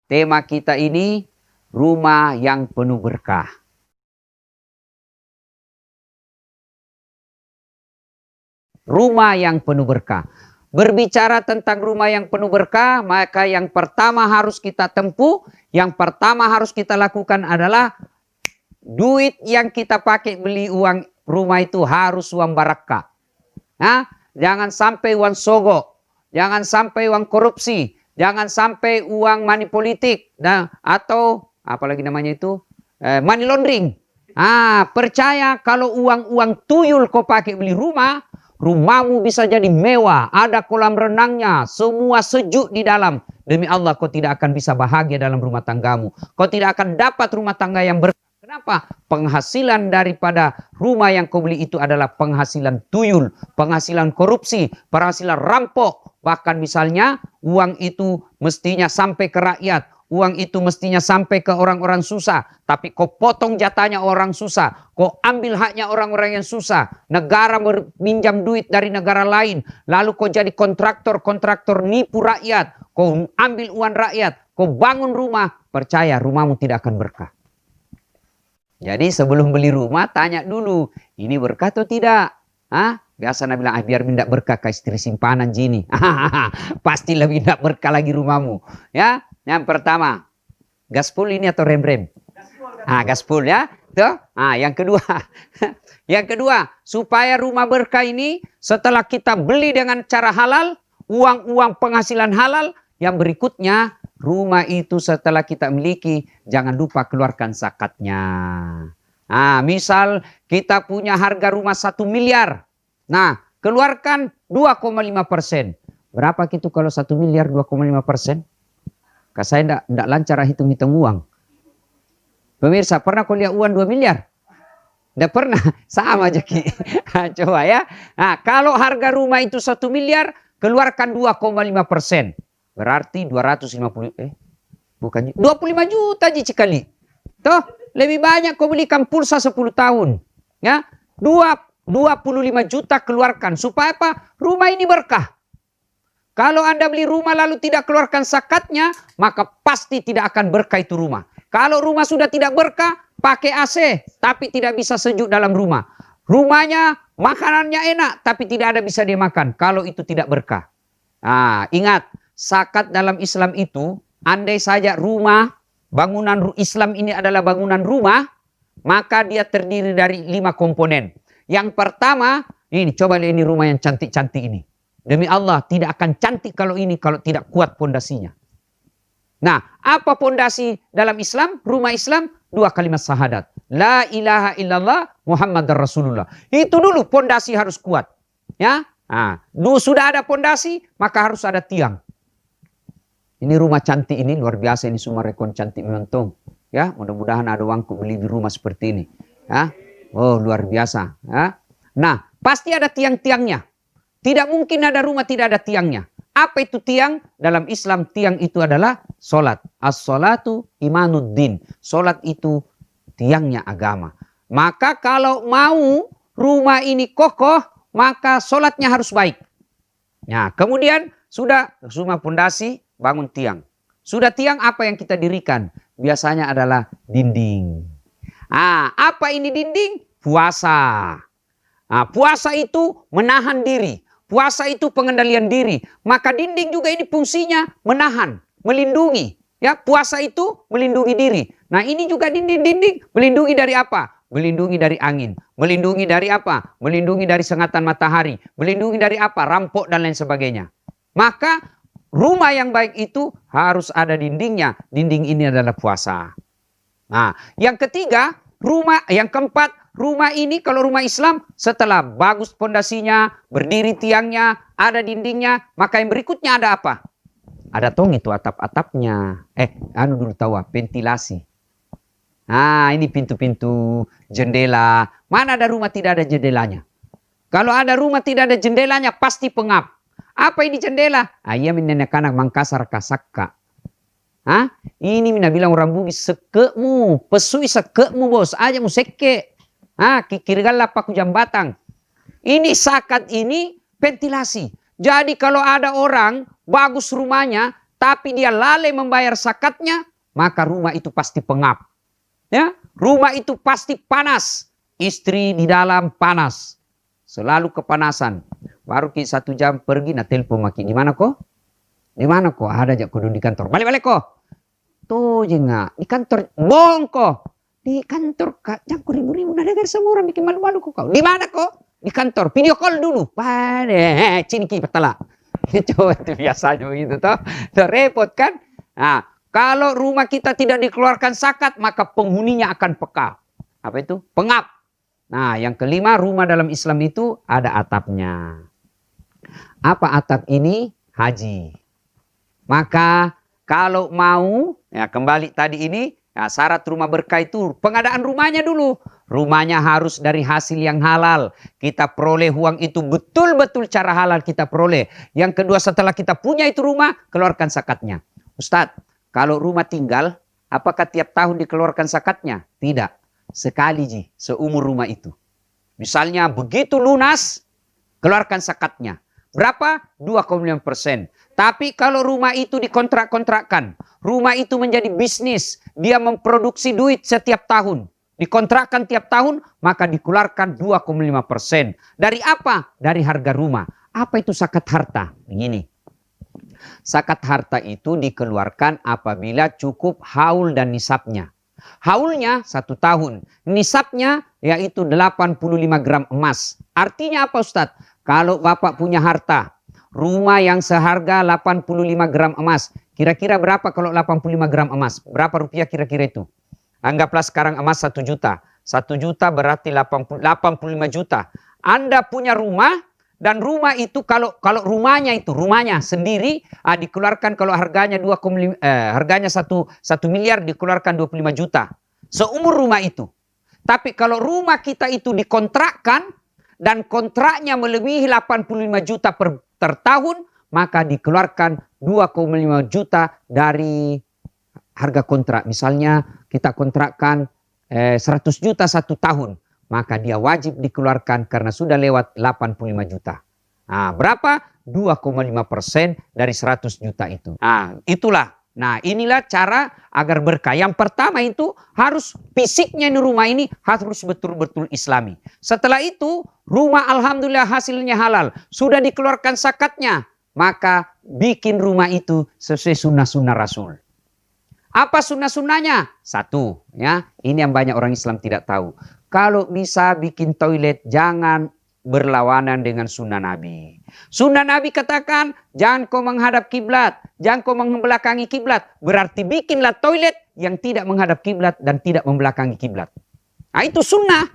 Tema kita ini rumah yang penuh berkah. Rumah yang penuh berkah. Berbicara tentang rumah yang penuh berkah, maka yang pertama harus kita tempuh, yang pertama harus kita lakukan adalah duit yang kita pakai beli uang rumah itu harus uang barakah. Nah, jangan sampai uang sogok, jangan sampai uang korupsi, jangan sampai uang money politik, nah, atau apalagi namanya itu money laundering. Percaya kalau uang tuyul kau pakai beli rumah, rumahmu bisa jadi mewah, ada kolam renangnya, semua sejuk di dalam. Demi Allah kau tidak akan bisa bahagia dalam rumah tanggamu. Kau tidak akan dapat rumah tangga yang berkah. Kenapa? Penghasilan daripada rumah yang kau beli itu adalah penghasilan tuyul, penghasilan korupsi, penghasilan rampok. Bahkan misalnya uang itu mestinya sampai ke rakyat, uang itu mestinya sampai ke orang-orang susah. Tapi kau potong jatahnya orang susah, kau ambil haknya orang-orang yang susah. Negara meminjam duit dari negara lain, lalu kau jadi kontraktor nipu rakyat. Kau ambil uang rakyat, kau bangun rumah, percaya rumahmu tidak akan berkah. Jadi sebelum beli rumah tanya dulu, ini berkah atau tidak? Biasa Nabi bilang, biar tidak berkah ke istri simpanan jini. Pasti lebih tidak berkah lagi rumahmu. Ya, yang pertama, gaspol ini atau rem-rem? Gaspol ya. Tuh. Yang kedua, yang kedua, supaya rumah berkah ini setelah kita beli dengan cara halal, uang penghasilan halal, yang berikutnya rumah itu setelah kita miliki, jangan lupa keluarkan zakatnya. Misal kita punya harga rumah 1 miliar. Nah, keluarkan 2,5%. Berapa gitu kalau 1 miliar 2,5%? Saya tidak lancar hitung-hitung uang. Pemirsa, pernah kau lihat uang 2 miliar? Tidak pernah, sama aja Ki. Coba ya. Kalau harga rumah itu 1 miliar, keluarkan 2,5%. Berarti 25 juta sekali. Toh, lebih banyak kau belikan pulsa 10 tahun. Ya, 25 juta keluarkan. Supaya apa? Rumah ini berkah. Kalau Anda beli rumah lalu tidak keluarkan zakatnya, maka pasti tidak akan berkah itu rumah. Kalau rumah sudah tidak berkah, pakai AC, tapi tidak bisa sejuk dalam rumah. Rumahnya, makanannya enak, tapi tidak ada bisa dia makan. Kalau itu tidak berkah. Ingat, zakat dalam Islam itu, andai saja rumah, bangunan Islam ini adalah bangunan rumah, maka dia terdiri dari 5 komponen. Yang pertama, ini coba lihat ini rumah yang cantik-cantik ini. Demi Allah, tidak akan cantik kalau tidak kuat pondasinya. Nah, apa pondasi dalam Islam? Rumah Islam, 2 kalimat syahadat. La ilaha illallah Muhammadar Rasulullah. Itu dulu pondasi harus kuat. Ya, sudah ada pondasi, maka harus ada tiang. Ini rumah cantik ini, luar biasa ini semua rekon cantik menonton. Ya, mudah-mudahan ada uangku beli rumah seperti ini. Ya, luar biasa. Ya. Nah, pasti ada tiang-tiangnya. Tidak mungkin ada rumah tidak ada tiangnya. Apa itu tiang? Dalam Islam tiang itu adalah solat. As-solatu imanuddin. Solat itu tiangnya agama. Maka kalau mau rumah ini kokoh, maka solatnya harus baik. Nah, kemudian sudah rumah pondasi, bangun tiang. Sudah tiang, apa yang kita dirikan? Biasanya adalah dinding. Apa ini dinding? Puasa. Puasa itu menahan diri. Puasa itu pengendalian diri. Maka dinding juga ini fungsinya menahan, melindungi. Ya, puasa itu melindungi diri. Nah, ini juga dinding-dinding melindungi dari apa? Melindungi dari angin. Melindungi dari apa? Melindungi dari sengatan matahari. Melindungi dari apa? Rampok dan lain sebagainya. Maka rumah yang baik itu harus ada dindingnya. Dinding ini adalah puasa. Nah, yang ketiga, yang keempat, rumah ini kalau rumah Islam setelah bagus pondasinya, berdiri tiangnya, ada dindingnya, maka yang berikutnya ada apa? Ada tong itu atap-atapnya. Dulu tahu ventilasi. Ini pintu-pintu, jendela. Mana ada rumah tidak ada jendelanya? Kalau ada rumah tidak ada jendelanya pasti pengap. Apa ini jendela? Iya nenek anak Mangkasar kasakka. Ini mina bilang orang Bugis sekemu, pesui sekemu bos, aja mu seke. Kikirgal lapak jambatan. Ini zakat ini ventilasi. Jadi kalau ada orang bagus rumahnya, tapi dia lalai membayar zakatnya, maka rumah itu pasti pengap. Ya, rumah itu pasti panas. Istri di dalam panas. Selalu kepanasan. Baru 1 jam pergi, nah telepon maki. Di mana kok? Di mana kok? Ada aja kau di kantor. Balik-balik kok. Tuh jenga. Di kantor. Bohong kok. Di kantor kak. Jangan ribu-ribu. Nah dengar semua orang bikin malu-malu kok. Di mana kok? Di kantor. Video call dulu. Pada. Ciniki petala. Coba itu biasanya begitu toh. Repot kan? Nah, kalau rumah kita tidak dikeluarkan zakat, maka penghuninya akan peka. Apa itu? Pengap. Nah, yang kelima, rumah dalam Islam itu ada atapnya. Apa atap ini? Haji. Maka kalau mau, ya kembali tadi ini, ya, syarat rumah berkah itu pengadaan rumahnya dulu. Rumahnya harus dari hasil yang halal. Kita peroleh uang itu betul-betul cara halal kita peroleh. Yang kedua, setelah kita punya itu rumah, keluarkan zakatnya. Ustadz, kalau rumah tinggal, apakah tiap tahun dikeluarkan zakatnya? Tidak. Sekali ji, seumur rumah itu. Misalnya begitu lunas, keluarkan zakatnya. Berapa? 2,5%. Tapi kalau rumah itu dikontrak-kontrakkan, rumah itu menjadi bisnis, dia memproduksi duit setiap tahun. Dikontrakkan tiap tahun, maka dikeluarkan 2,5%. Dari apa? Dari harga rumah. Apa itu zakat harta? Begini. Zakat harta itu dikeluarkan apabila cukup haul dan nisabnya. Haulnya 1 tahun. Nisabnya yaitu 85 gram emas. Artinya apa Ustadz? Kalau Bapak punya harta, rumah yang seharga 85 gram emas. Kira-kira berapa kalau 85 gram emas? Berapa rupiah kira-kira itu? Anggaplah sekarang emas 1 juta. 1 juta berarti 85 juta. Anda punya rumah dan rumah itu kalau rumahnya sendiri dikeluarkan kalau harganya 2,5 harganya 1 miliar dikeluarkan 25 juta. Seumur rumah itu. Tapi kalau rumah kita itu dikontrakkan dan kontraknya melebihi 85 juta per tahun, maka dikeluarkan 2,5 juta dari harga kontrak. Misalnya kita kontrakkan 100 juta 1 tahun. Maka dia wajib dikeluarkan karena sudah lewat 85 juta. Nah, berapa? 2,5% dari 100 juta itu. Nah, itulah. Nah, inilah cara agar berkah. Yang pertama itu harus fisiknya di rumah ini harus betul-betul islami. Setelah itu, rumah alhamdulillah hasilnya halal. Sudah dikeluarkan zakatnya. Maka bikin rumah itu sesuai sunnah-sunnah Rasul. Apa sunnah-sunnahnya? 1, ya. Ini yang banyak orang Islam tidak tahu. Kalau bisa bikin toilet, jangan berlawanan dengan sunnah Nabi. Sunnah Nabi katakan, jangan kau menghadap kiblat, jangan kau membelakangi kiblat. Berarti bikinlah toilet yang tidak menghadap kiblat dan tidak membelakangi kiblat. Nah, itu sunnah.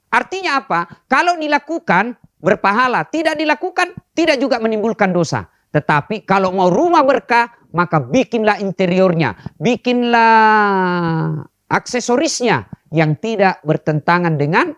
Artinya apa? Kalau dilakukan, berpahala. Tidak dilakukan, tidak juga menimbulkan dosa. Tetapi kalau mau rumah berkah, maka bikinlah interiornya, bikinlah aksesorisnya yang tidak bertentangan dengan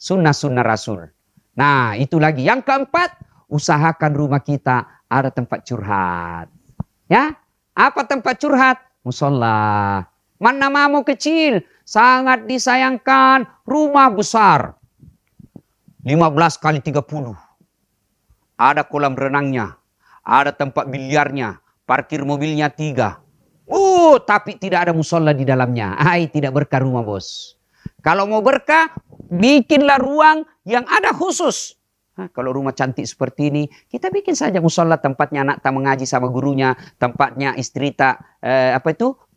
sunnah-sunnah Rasul. Nah, itu lagi. Yang keempat, usahakan rumah kita ada tempat curhat. Ya, apa tempat curhat? Musola. Mana mau kecil, sangat disayangkan rumah besar. 15 kali 30. Ada kolam renangnya, ada tempat biliarnya, parkir mobilnya 3. Tapi tidak ada musola di dalamnya. Tidak berkah rumah bos. Kalau mau berkah, bikinlah ruang yang ada khusus. Kalau rumah cantik seperti ini, kita bikin saja musola, tempatnya anak tak mengaji sama gurunya, tempatnya istri tak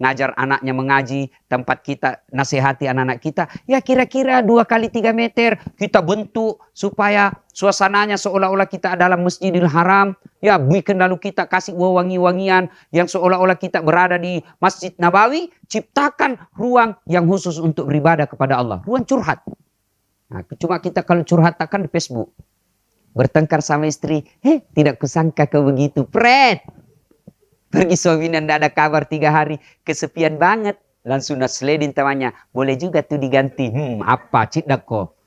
ngajar anaknya mengaji, tempat kita nasihati anak-anak kita. Ya kira-kira 2 kali 3 meter kita bentuk supaya suasananya seolah-olah kita dalam Masjidil Haram. Ya bikin lalu kita kasih wangi-wangian yang seolah-olah kita berada di Masjid Nabawi. Ciptakan ruang yang khusus untuk beribadah kepada Allah. Ruang curhat. Nah, cuma kita kalau curhat takkan di Facebook. Bertengkar sama istri, tidak kusangka kau begitu, pret. Pergi suaminya tidak ada kabar 3 hari, kesepian banget. Langsung nasledin temannya, boleh juga tuh diganti. Apa cidak kok.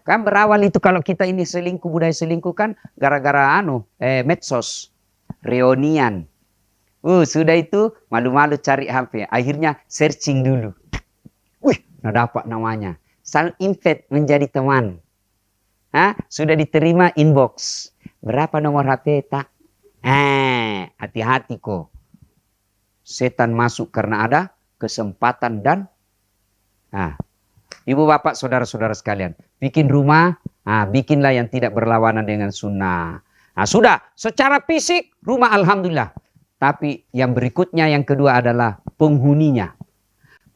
Kan berawal itu kalau kita ini selingkuh, budaya selingkuh kan gara-gara medsos, reunian. Sudah itu malu-malu cari HP, akhirnya searching dulu. Dapat namanya. Saling invite menjadi teman. Sudah diterima inbox. Berapa nomor HP tak? Hati-hati kok. setan masuk karena ada kesempatan dan ibu bapak saudara-saudara sekalian, bikin rumah, bikinlah yang tidak berlawanan dengan sunnah. Sudah, secara fisik rumah alhamdulillah. Tapi yang berikutnya yang kedua adalah penghuninya.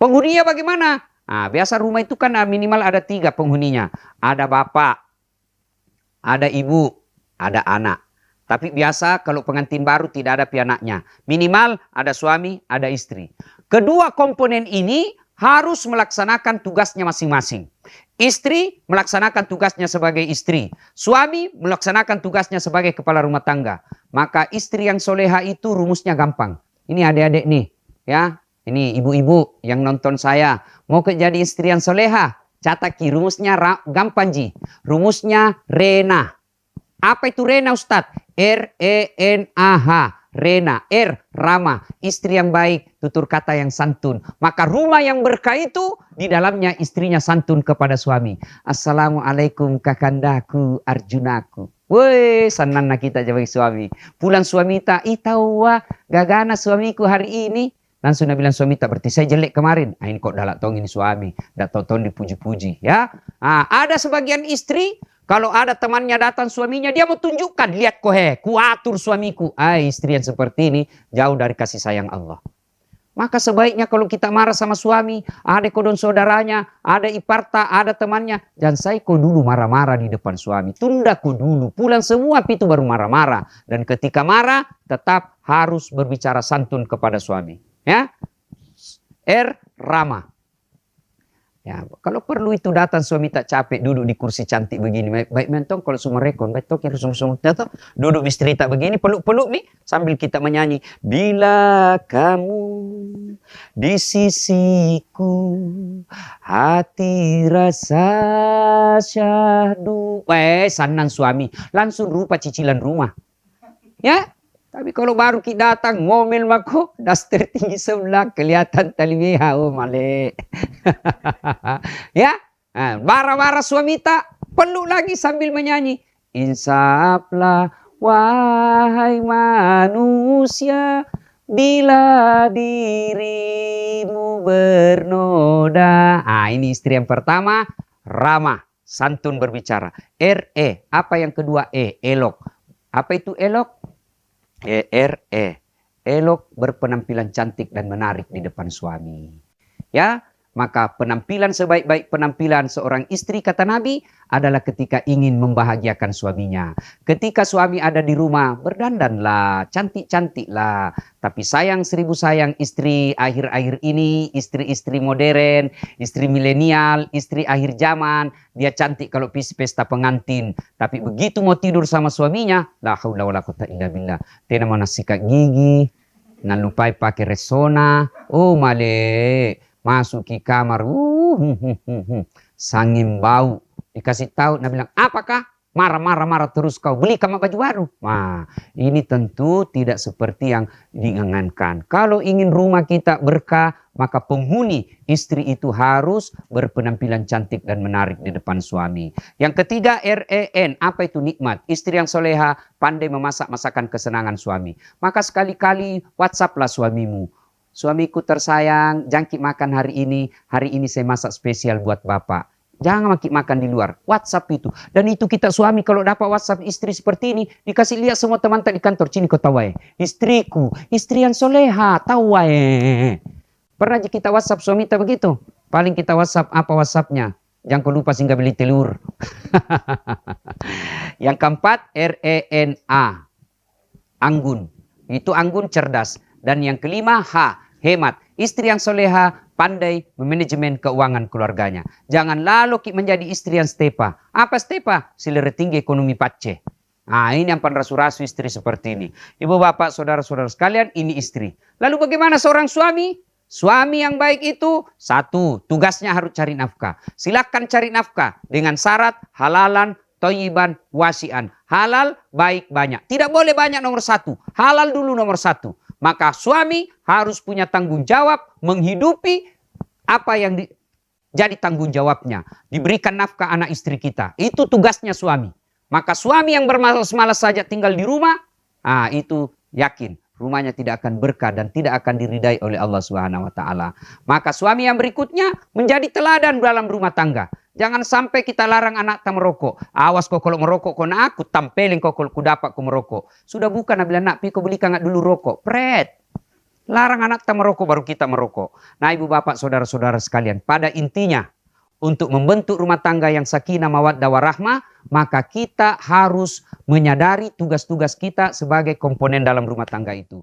Penghuninya bagaimana? Biasa rumah itu kan minimal ada 3 penghuninya. Ada bapak, ada ibu, ada anak. Tapi biasa kalau pengantin baru tidak ada pianaknya. Minimal ada suami, ada istri. Kedua komponen ini harus melaksanakan tugasnya masing-masing. Istri melaksanakan tugasnya sebagai istri. Suami melaksanakan tugasnya sebagai kepala rumah tangga. Maka istri yang soleha itu rumusnya gampang. Ini adik-adik nih, ya. Ini ibu-ibu yang nonton saya. Mau jadi istri yang soleha, cataki rumusnya gampang ji. Rumusnya Rena. Apa itu Rena Ustadz? R-E-N-A-H. Rena, Rama, istri yang baik, tutur kata yang santun. Maka rumah yang berkah itu di dalamnya istrinya santun kepada suami. Assalamualaikum kakandaku, Arjunaku. Woi, senang kita jadi suami. Pulang suami tak, tahu gagana suamiku hari ini. Langsung bilang suami tak, berarti saya jelek kemarin. Ini kok dalak tong ini suami, dak tong dipuji-puji ya. Ada sebagian istri kalau ada temannya datang suaminya, dia mau tunjukkan, lihat ku atur suamiku. Istri yang seperti ini jauh dari kasih sayang Allah. Maka sebaiknya kalau kita marah sama suami, ada kodon saudaranya, ada iparta, ada temannya, jangan saya dulu marah-marah di depan suami. Tunda dulu, pulang semua itu baru marah-marah. Dan ketika marah, tetap harus berbicara santun kepada suami. Ya, Rama. Ya, kalau perlu itu datang suami tak capek duduk di kursi cantik begini. Baik mentong kalau semua rekon, baik tok harus semua duduk istri tak begini, peluk-peluk nih sambil kita menyanyi. Bila kamu di sisiku, hati rasa syahdu. Senang suami, langsung rupa cicilan rumah. Ya. Tapi kalau baru kita datang, ngomel mako, daster tinggi sebelah, kelihatan tali meha, male. Ya, marah-marah suami tak, peluk lagi sambil menyanyi. Insaflah, wahai manusia, bila dirimu bernoda. Ini istri yang pertama, Rama, santun berbicara. Apa yang kedua? Elok. Apa itu elok? Elok berpenampilan cantik dan menarik di depan suami. Ya, maka penampilan sebaik-baik penampilan seorang istri kata Nabi adalah ketika ingin membahagiakan suaminya. Ketika suami ada di rumah, berdandanlah, cantik-cantiklah. Tapi sayang 1000 sayang istri akhir-akhir ini, istri-istri modern, istri milenial, istri akhir zaman, dia cantik kalau pesta pengantin. Tapi begitu mau tidur sama suaminya, la haula wala quwata illa billah. Tena mana sikat gigi, nan lupai pakai resona, male. Masuk ke kamar, sangin bau. Dikasih tahu, Nabi bilang, apakah? Marah terus kau, beli kamu baju baru. Ini tentu tidak seperti yang diinginkan. Kalau ingin rumah kita berkah, maka penghuni istri itu harus berpenampilan cantik dan menarik di depan suami. Yang ketiga, REN, apa itu nikmat? Istri yang soleha, pandai memasak masakan kesenangan suami. Maka sekali-kali WhatsApp-lah suamimu. Suamiku tersayang, jangkit makan hari ini saya masak spesial buat bapak. Jangan makan di luar, WhatsApp itu. Dan itu kita suami kalau dapat WhatsApp istri seperti ini, dikasih lihat semua teman di kantor, sini kau tahu istriku, istri yang soleha, tahu Pernah kita WhatsApp suami tak begitu? Paling kita WhatsApp, apa WhatsAppnya? Jangan kau lupa singgah beli telur. Yang keempat, RENA, anggun. Itu anggun cerdas. Dan yang kelima, hemat. Istri yang soleha pandai memanajemen keuangan keluarganya. Jangan lalu menjadi istri yang stepa. Apa stepa? Selera tinggi ekonomi pace. Ini yang rasu-rasu istri seperti ini. Ibu bapak, saudara-saudara sekalian, ini istri. Lalu bagaimana seorang suami? Suami yang baik itu, satu, tugasnya harus cari nafkah. Silakan cari nafkah dengan syarat halalan, thayyiban, wasian. Halal, baik, banyak. Tidak boleh banyak nomor 1. Halal dulu nomor 1. Maka suami harus punya tanggung jawab menghidupi apa yang jadi tanggung jawabnya. Diberikan nafkah anak istri kita. Itu tugasnya suami. Maka suami yang bermalas-malas saja tinggal di rumah, itu yakin rumahnya tidak akan berkah dan tidak akan diridai oleh Allah Subhanahu wa taala. Maka suami yang berikutnya menjadi teladan dalam rumah tangga. Jangan sampai kita larang anak kita merokok. Awas kau kalau merokok kau nak aku tampelin kau kalau ku dapat kau merokok. Sudah bukan bila nak pi kau belikan dulu rokok. Pret. Larang anak kita merokok baru kita merokok. Nah, ibu bapak saudara-saudara sekalian, pada intinya untuk membentuk rumah tangga yang sakinah mawaddah warahmah, maka kita harus menyadari tugas-tugas kita sebagai komponen dalam rumah tangga itu.